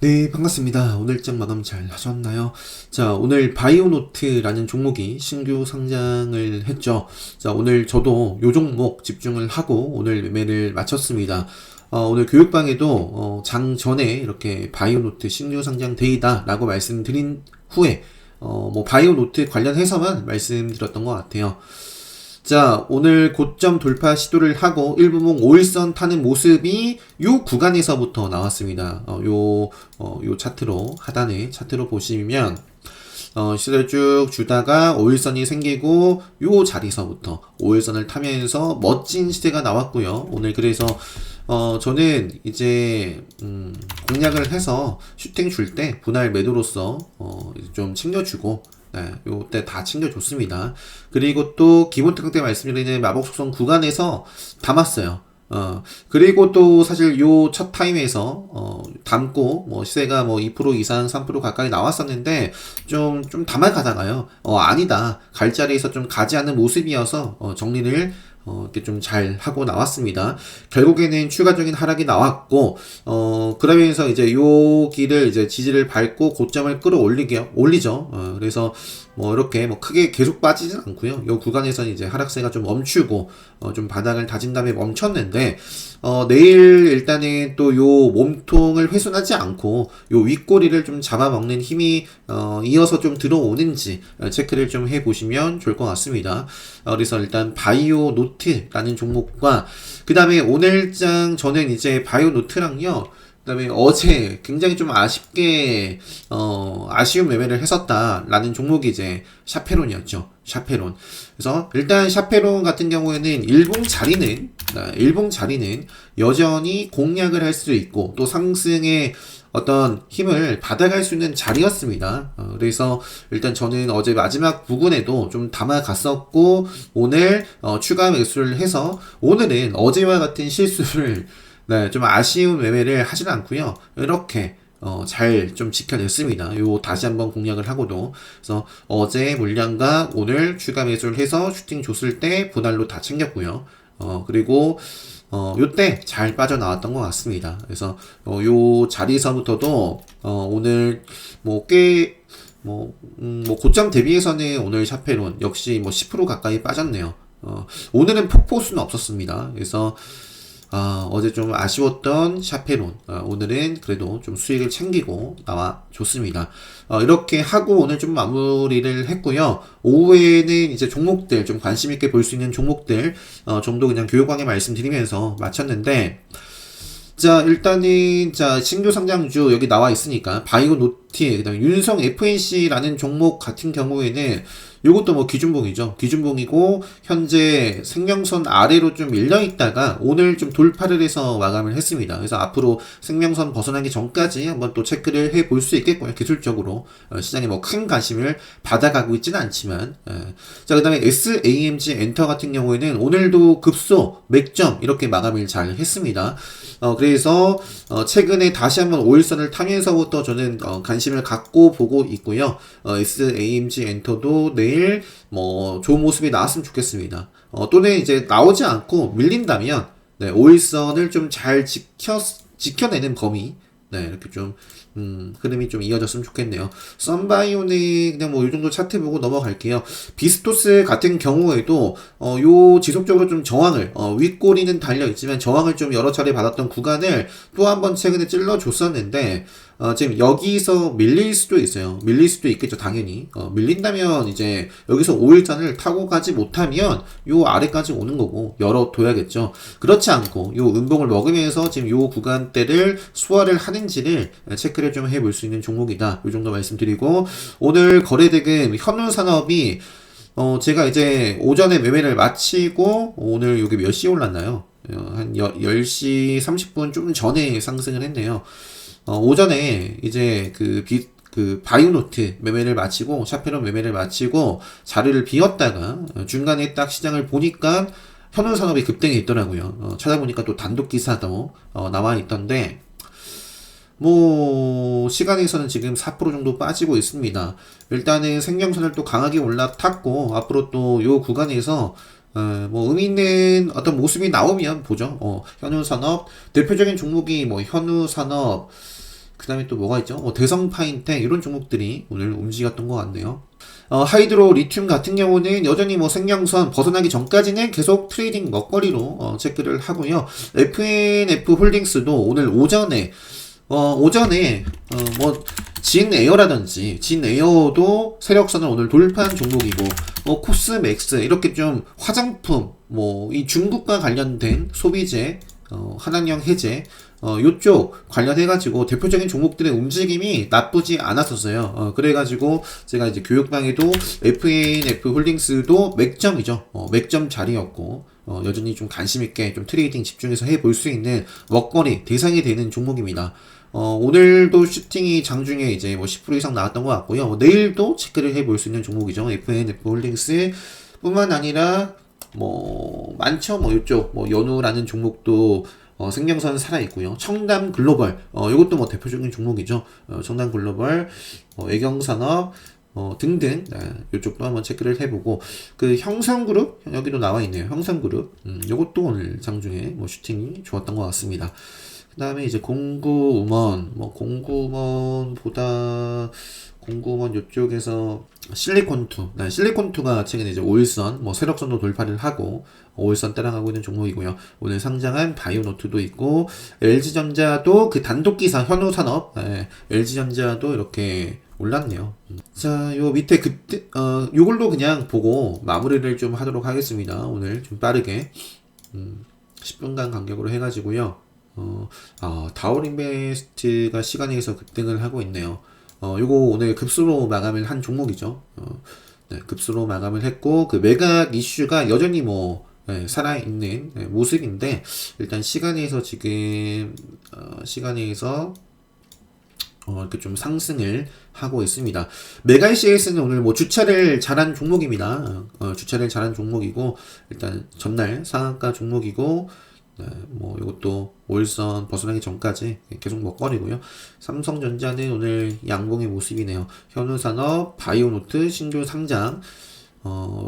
네, 반갑습니다. 오늘 일정 마감 잘 하셨나요? 자, 오늘 바이오노트라는 종목이 신규 상장을 했죠. 자, 오늘 저도 요 종목 집중을 하고 오늘 매매를 마쳤습니다. 오늘 교육방에도 장 전에 이렇게 바이오노트 신규 상장 데이다라고 말씀드린 후에 뭐 바이오노트 관련해서만 말씀드렸던 것 같아요. 자, 오늘 고점 돌파 시도를 하고 일부봉 5일선 타는 모습이 요 구간에서부터 나왔습니다. 요 차트로, 하단의 차트로 보시면, 시세를 쭉 주다가 5일선이 생기고 요 자리서부터 5일선을 타면서 멋진 시세가 나왔고요. 오늘 그래서 저는 이제 공략을 해서 슈팅 줄 때 분할 매도로서 좀 챙겨주고, 네, 요때 다 챙겨줬습니다. 그리고 또 기본 특강 때 말씀드리는 마법 속성 구간에서 담았어요. 그리고 또 사실 요 첫 타임에서 담고 뭐 시세가 뭐 2% 이상 3% 가까이 나왔었는데 좀 담아가다가요. 아니다. 갈 자리에서 좀 가지 않는 모습이어서 정리를 이렇게 좀 잘 하고 나왔습니다. 결국에는 추가적인 하락이 나왔고, 그러면서 이제 요 길을 이제 지지를 밟고 고점을 올리죠. 그래서 뭐 이렇게 뭐 크게 계속 빠지진 않고요. 요 구간에서는 이제 하락세가 좀 멈추고, 좀 바닥을 다진 다음에 멈췄는데, 내일 일단은 또 요 몸통을 훼손하지 않고, 요 윗꼬리를 좀 잡아먹는 힘이, 이어서 좀 들어오는지, 체크를 좀 해보시면 좋을 것 같습니다. 그래서 일단 바이오 노트라는 종목과, 그 다음에 오늘장 저는 이제 바이오 노트랑요, 그다음에 어제 굉장히 좀 아쉽게 아쉬운 매매를 했었다라는 종목이 이제 샤페론이었죠. 샤페론. 그래서 일단 샤페론 같은 경우에는 일봉 자리는 여전히 공략을 할 수 있고 또 상승의 어떤 힘을 받아갈 수 있는 자리였습니다. 그래서 일단 저는 어제 마지막 부근에도 좀 담아갔었고 오늘 추가 매수를 해서 오늘은 어제와 같은 실수를 네, 좀 아쉬운 매매를 하진 않고요. 이렇게 잘 좀 지켜냈습니다. 요 다시 한번 공략을 하고도 그래서 어제 물량과 오늘 추가 매수를 해서 슈팅 줬을 때 분할로 다 챙겼고요. 그리고 요때 잘 빠져나왔던 것 같습니다. 그래서 요 자리에서부터도 오늘 뭐 고점 대비해서는 오늘 샤페론 역시 뭐 10% 가까이 빠졌네요. 오늘은 폭포수는 없었습니다. 그래서 어제 좀 아쉬웠던 샤페론, 오늘은 그래도 좀 수익을 챙기고 나와 줬습니다. 이렇게 하고 오늘 좀 마무리를 했고요. 오후에는 이제 종목들, 좀 관심있게 볼 수 있는 종목들, 좀 더 그냥 교육광에 말씀드리면서 마쳤는데, 자, 일단은, 자, 신규 상장주 여기 나와 있으니까, 바이오노티, 그 다음에 윤성 FNC라는 종목 같은 경우에는, 요것도 뭐 기준봉이죠. 기준봉이고, 현재 생명선 아래로 좀 밀려있다가, 오늘 좀 돌파를 해서 마감을 했습니다. 그래서 앞으로 생명선 벗어나기 전까지 한번 또 체크를 해 볼 수 있겠고요. 기술적으로. 시장에 뭐 큰 관심을 받아가고 있지는 않지만, 자, 그 다음에 SAMG 엔터 같은 경우에는 오늘도 급소, 맥점, 이렇게 마감을 잘 했습니다. 그래서 최근에 다시 한번 5일선을 타면서부터 저는 관심을 갖고 보고 있고요. SAMG 엔터도 내일 뭐 좋은 모습이 나왔으면 좋겠습니다. 또는 이제 나오지 않고 밀린다면 네, 5일선을 좀 잘 지켜내는 범위 네, 이렇게 좀, 흐름이 좀 이어졌으면 좋겠네요. 썬바이오는 그냥 뭐 이 정도 차트 보고 넘어갈게요. 비스토스 같은 경우에도, 요 지속적으로 좀 저항을, 윗꼬리는 달려있지만 저항을 좀 여러 차례 받았던 구간을 또 한 번 최근에 찔러줬었는데, 지금 여기서 밀릴 수도 있어요. 밀릴 수도 있겠죠, 당연히. 밀린다면 이제 여기서 5일선을 타고 가지 못하면 요 아래까지 오는 거고, 열어둬야겠죠. 그렇지 않고, 요 음봉을 먹으면서 지금 요 구간대를 소화를 하는지를 체크를 좀 해볼 수 있는 종목이다. 요 정도 말씀드리고, 오늘 거래대금 현우산업이, 제가 이제 오전에 매매를 마치고, 오늘 여기 몇 시에 올랐나요? 한 10시 30분 좀 전에 상승을 했네요. 오전에 이제 그 바이오노트 매매를 마치고 샤페론 매매를 마치고 자리를 비웠다가 중간에 딱 시장을 보니까 현우산업이 급등해 있더라고요. 찾아보니까 또 단독 기사도 나와 있던데 뭐 시간에서는 지금 4% 정도 빠지고 있습니다. 일단은 생명선을 또 강하게 올라탔고 앞으로 또 요 구간에서 뭐 의미 있는 어떤 모습이 나오면 보죠. 현우산업 대표적인 종목이 뭐 현우산업 그 다음에 또 뭐가 있죠? 대성 파인텍 이런 종목들이 오늘 움직였던 것 같네요. 하이드로 리튬 같은 경우는 여전히 뭐 생명선 벗어나기 전까지는 계속 트레이딩 먹거리로 체크를 하고요. FNF 홀딩스도 오늘 오전에 뭐 진에어라든지 진에어도 세력선을 오늘 돌파한 종목이고 코스맥스 이렇게 좀 화장품 뭐 이 중국과 관련된 소비재 한한령 해제 요쪽 관련해가지고 대표적인 종목들의 움직임이 나쁘지 않았었어요. 그래가지고 제가 이제 교육방에도 FNF 홀딩스도 맥점이죠. 맥점 자리였고, 여전히 좀 관심있게 좀 트레이딩 집중해서 해볼 수 있는 먹거리 대상이 되는 종목입니다. 오늘도 슈팅이 장중에 이제 뭐 10% 이상 나왔던 것 같고요. 내일도 체크를 해볼 수 있는 종목이죠. FNF 홀딩스 뿐만 아니라 뭐 많죠. 뭐 이쪽 뭐 연우라는 종목도 생명선 살아있고요. 청담 글로벌, 이것도 뭐 대표적인 종목이죠. 청담 글로벌, 애경산업, 등등, 이쪽도 한번 체크를 해보고, 그 형성그룹, 여기도 나와있네요. 형성그룹, 이것도 오늘 장중에 뭐 슈팅이 좋았던 것 같습니다. 그 다음에 이제 공구음원, 뭐 공구음원 이쪽에서 실리콘2가 최근에 이제 5일선, 뭐 세력선도 돌파를 하고 5일선 따라가고 있는 종목이고요. 오늘 상장한 바이오노트도 있고, LG전자도 그 단독기사 현우산업, LG전자도 이렇게 올랐네요. 자, 요 밑에 요걸로 그냥 보고 마무리를 좀 하도록 하겠습니다. 오늘 좀 빠르게 10분간 간격으로 해가지고요. 다올인베스트가 시간에서 급등을 하고 있네요. 요거 오늘 급수로 마감을 한 종목이죠. 네, 급수로 마감을 했고, 그 매각 이슈가 여전히 뭐, 살아있는 모습인데, 일단 시간에서 지금, 이렇게 좀 상승을 하고 있습니다. 메갈CS는 오늘 뭐 주차를 잘한 종목입니다. 주차를 잘한 종목이고, 일단 전날 상한가 종목이고, 네, 뭐 이것도 5일선 벗어나기 전까지 계속 먹거리고요. 삼성전자는 오늘 양봉의 모습이네요. 현우산업, 바이오노트 신규 상장,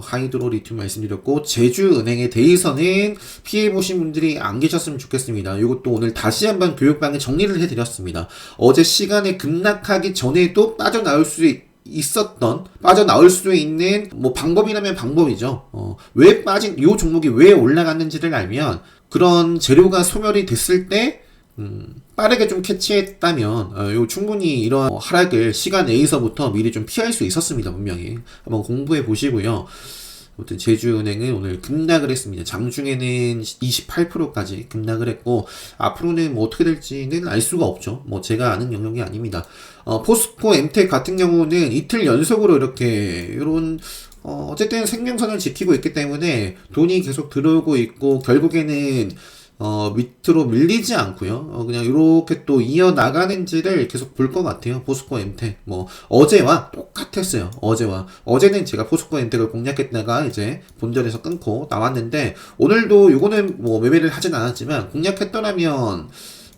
하이드로 리튬 말씀드렸고, 제주은행에 대해서는 피해보신 분들이 안 계셨으면 좋겠습니다. 이것도 오늘 다시 한번 교육방에 정리를 해드렸습니다. 어제 시간에 급락하기 전에도 빠져나올 수 있는 뭐 방법이라면 방법이죠. 왜 빠진 요 종목이 왜 올라갔는지를 알면, 그런 재료가 소멸이 됐을 때 빠르게 좀 캐치했다면 요 충분히 이런 하락을 시간 내에서부터 미리 좀 피할 수 있었습니다. 분명히 한번 공부해 보시고요. 아무튼 제주은행은 오늘 급락을 했습니다. 장중에는 28%까지 급락을 했고, 앞으로는 뭐 어떻게 될지는 알 수가 없죠. 뭐 제가 아는 영역이 아닙니다. 포스코 엠텍 같은 경우는 이틀 연속으로 이렇게 이런 어쨌든 생명선을 지키고 있기 때문에 돈이 계속 들어오고 있고, 결국에는 밑으로 밀리지 않고요. 그냥 이렇게 또 이어나가는지를 계속 볼 것 같아요. 포스코 엠텍. 뭐, 어제와 똑같았어요. 어제는 제가 포스코 엠텍을 공략했다가 이제 본전에서 끊고 나왔는데, 오늘도 요거는 뭐 매매를 하진 않았지만, 공략했더라면,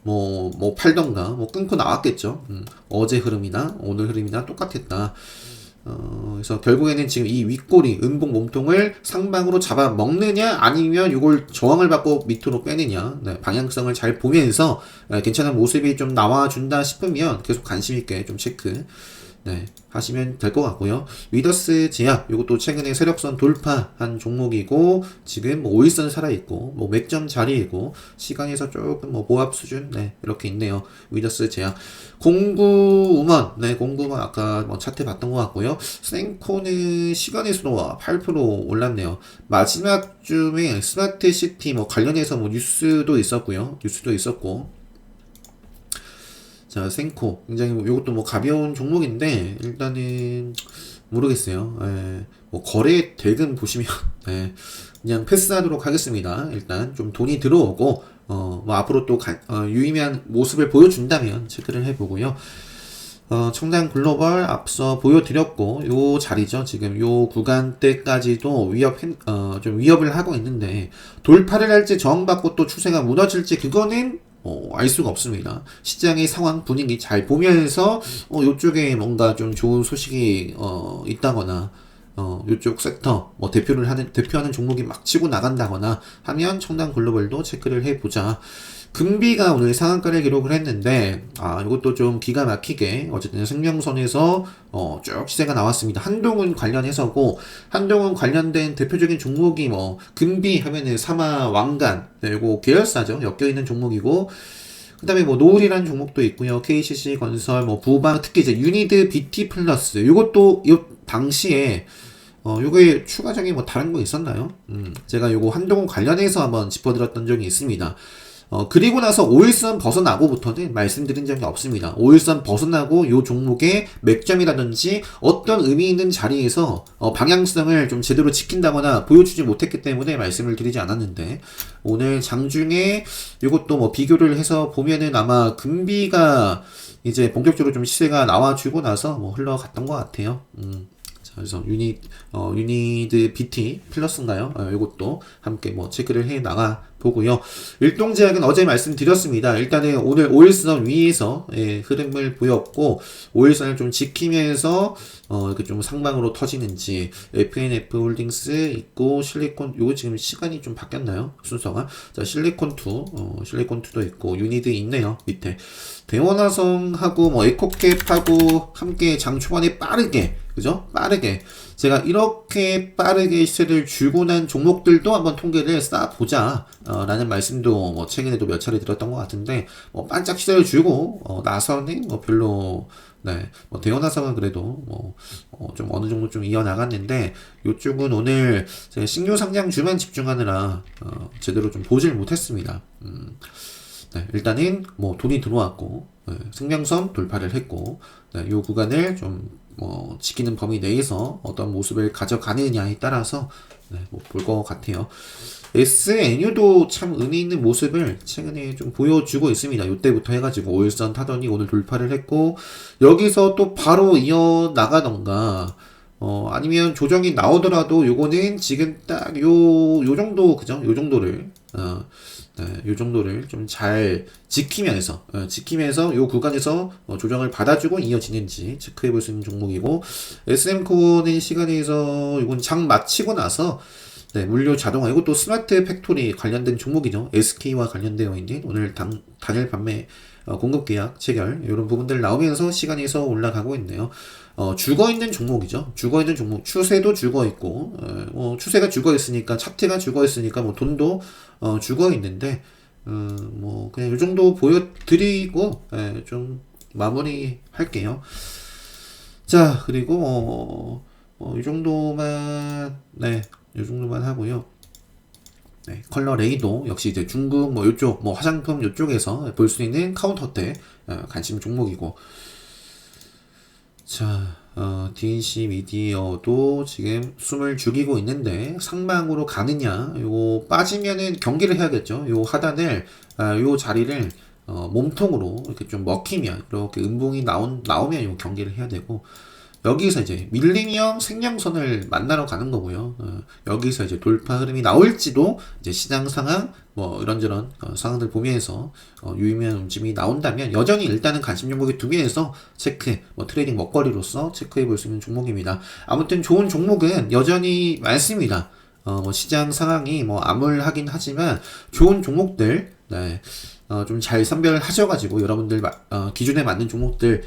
뭐 팔던가, 뭐 끊고 나왔겠죠. 어제 흐름이나 오늘 흐름이나 똑같았다. 그래서 결국에는 지금 이 윗꼬리 음봉 몸통을 상방으로 잡아 먹느냐, 아니면 이걸 저항을 받고 밑으로 빼느냐, 방향성을 잘 보면서 괜찮은 모습이 좀 나와준다 싶으면 계속 관심있게 좀 체크 하시면 될 것 같고요. 위더스 제약, 이것도 최근에 세력선 돌파한 종목이고, 지금 뭐 5일선 살아있고, 뭐 맥점 자리이고, 시간에서 조금 뭐 보합 수준, 이렇게 있네요. 위더스 제약. 공구음원, 공구음원 아까 뭐 차트 봤던 것 같고요. 생코는 시간에서도 8% 올랐네요. 마지막 쯤에 스마트 시티 뭐 관련해서 뭐 뉴스도 있었고, 자, 생코. 굉장히, 이것도 뭐 가벼운 종목인데, 일단은, 모르겠어요. 뭐, 거래 대금 보시면, 그냥 패스하도록 하겠습니다. 일단, 좀 돈이 들어오고, 뭐, 앞으로 또, 유의미한 모습을 보여준다면 체크를 해보고요. 청담 글로벌 앞서 보여드렸고, 요 자리죠. 지금 요 구간대까지도 좀 위협을 하고 있는데, 돌파를 할지 저항받고 또 추세가 무너질지, 그거는 알 수가 없습니다. 시장의 상황 분위기 잘 보면서 요쪽에 뭔가 좀 좋은 소식이 있다거나 요쪽 섹터 뭐 대표하는 종목이 막 치고 나간다거나 하면 청담 글로벌도 체크를 해보자. 금비가 오늘 상한가를 기록을 했는데, 이것도 좀 기가 막히게, 어쨌든 생명선에서, 쭉 시세가 나왔습니다. 한동훈 관련해서고, 한동훈 관련된 대표적인 종목이 금비 하면은 사마 왕관, 그리고 계열사죠. 엮여있는 종목이고, 그 다음에 노을이라는 종목도 있고요. KCC 건설, 부방, 특히 이제 유니드 BT 플러스, 요것도, 요 당시에, 요게 추가적인 다른 거 있었나요? 제가 요거 한동훈 관련해서 한번 짚어드렸던 적이 있습니다. 그리고 나서 5일선 벗어나고부터는 말씀드린 적이 없습니다. 5일선 벗어나고 요 종목의 맥점이라든지 어떤 의미 있는 자리에서 방향성을 좀 제대로 지킨다거나 보여주지 못했기 때문에 말씀을 드리지 않았는데, 오늘 장중에 요것도 비교를 해서 보면은 아마 금비가 이제 본격적으로 좀 시세가 나와주고 나서 흘러갔던 것 같아요. 그래서 유니드 BT 플러스인가요? 이것도 함께 체크를 해 나가 보고요. 일동제약은 어제 말씀드렸습니다. 일단은 오늘 5일선 위에서 흐름을 보였고, 5일선을 좀 지키면서 이렇게 좀 상방으로 터지는지, FNF 홀딩스 있고, 실리콘, 요거 지금 시간이 좀 바뀌었나요? 순서가. 자, 실리콘2도 있고, 유니드 있네요. 밑에. 대원화성하고 에코캡하고 함께 장 초반에 빠르게, 그죠? 빠르게. 제가 이렇게 빠르게 시세를 주고 난 종목들도 한번 통계를 쌓아보자, 라는 말씀도 최근에도 몇 차례 드렸던 것 같은데, 반짝 시세를 주고, 나서는 별로, 네, 대원화성은 그래도, 좀 어느 정도 좀 이어나갔는데, 요쪽은 오늘 제가 신규 상장주만 집중하느라, 제대로 좀 보질 못했습니다. 네, 일단은 돈이 들어왔고, 생명선 돌파를 했고, 네, 요 구간을 좀 지키는 범위 내에서 어떤 모습을 가져가느냐에 따라서 볼 것 같아요. SNU도 참 의미 있는 모습을 최근에 좀 보여주고 있습니다. 요때부터 해가지고 5일선 타더니 오늘 돌파를 했고, 여기서 또 바로 이어 나가던가, 아니면 조정이 나오더라도 요거는 지금 딱 요 정도, 그죠? 요 정도를, 요 정도를 좀 잘 지키면서 요 구간에서 조정을 받아주고 이어지는지 체크해 볼 수 있는 종목이고, SM코어는 시간에서 이건 장 마치고 나서 물류 자동화, 이것도 스마트 팩토리 관련된 종목이죠. SK와 관련되어 있는 오늘 단일 판매 공급 계약 체결, 이런 부분들 나오면서 시간에서 올라가고 있네요. 죽어있는 종목이죠. 죽어있는 종목, 추세도 죽어있고, 추세가 죽어있으니까, 차트가 죽어있으니까, 돈도, 죽어있는데, 그냥 이 정도 보여드리고, 좀 마무리 할게요. 자, 그리고, 이 정도만, 이 정도만 하고요. 네, 컬러 레이도 역시 이제 중국 요쪽 화장품 요쪽에서 볼 수 있는 카운터대 관심 종목이고, 자, DNC 미디어도 지금 숨을 죽이고 있는데 상방으로 가느냐, 요거 빠지면은 경기를 해야겠죠. 요 하단을, 요 자리를 몸통으로 이렇게 좀 먹히면, 이렇게 음봉이 나오면 요 경기를 해야 되고, 여기서 이제 밀리니엄 생명선을 만나러 가는 거고요. 여기서 이제 돌파 흐름이 나올지도 이제 시장 상황, 이런저런 상황들 보면서 유의미한 움직임이 나온다면 여전히 일단은 관심 종목이 두 개에서 체크, 트레이딩 먹거리로서 체크해 볼 수 있는 종목입니다. 아무튼 좋은 종목은 여전히 많습니다. 시장 상황이 암울하긴 하지만 좋은 종목들, 좀 잘 선별하셔가지고 여러분들 기준에 맞는 종목들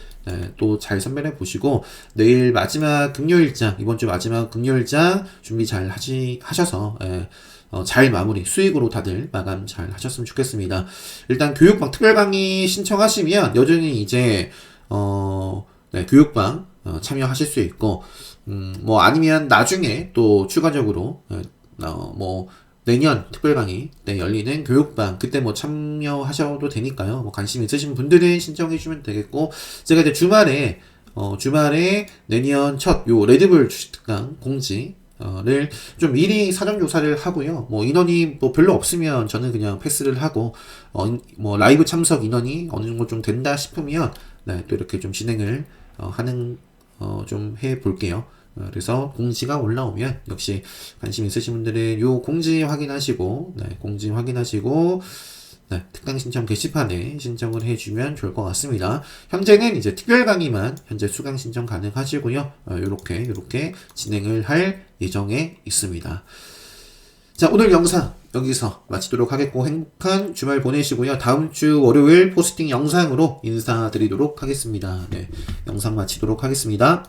또 잘 선별해 보시고, 내일 마지막 금요일장, 이번 주 마지막 금요일장 준비 잘 하셔서 잘 마무리, 수익으로 다들 마감 잘 하셨으면 좋겠습니다. 일단 교육방 특별 강의 신청하시면 여전히 이제 교육방 참여하실 수 있고, 아니면 나중에 또 추가적으로 내년 특별 강의 때 열리는 교육방, 그때 참여하셔도 되니까요. 관심 있으신 분들은 신청해 주시면 되겠고, 제가 이제 주말에 내년 첫 요 레드불 주식 특강 공지를 좀 미리 사전 조사를 하고요. 인원이 별로 없으면 저는 그냥 패스를 하고, 라이브 참석 인원이 어느 정도 좀 된다 싶으면 또 이렇게 좀 진행을 좀 해 볼게요. 그래서 공지가 올라오면 역시 관심 있으신 분들은 요 공지 확인하시고, 특강 신청 게시판에 신청을 해주면 좋을 것 같습니다. 현재는 이제 특별 강의만 현재 수강 신청 가능하시고요. 요렇게 진행을 할 예정에 있습니다. 자, 오늘 영상 여기서 마치도록 하겠고 행복한 주말 보내시고요. 다음 주 월요일 포스팅 영상으로 인사드리도록 하겠습니다. 네, 영상 마치도록 하겠습니다.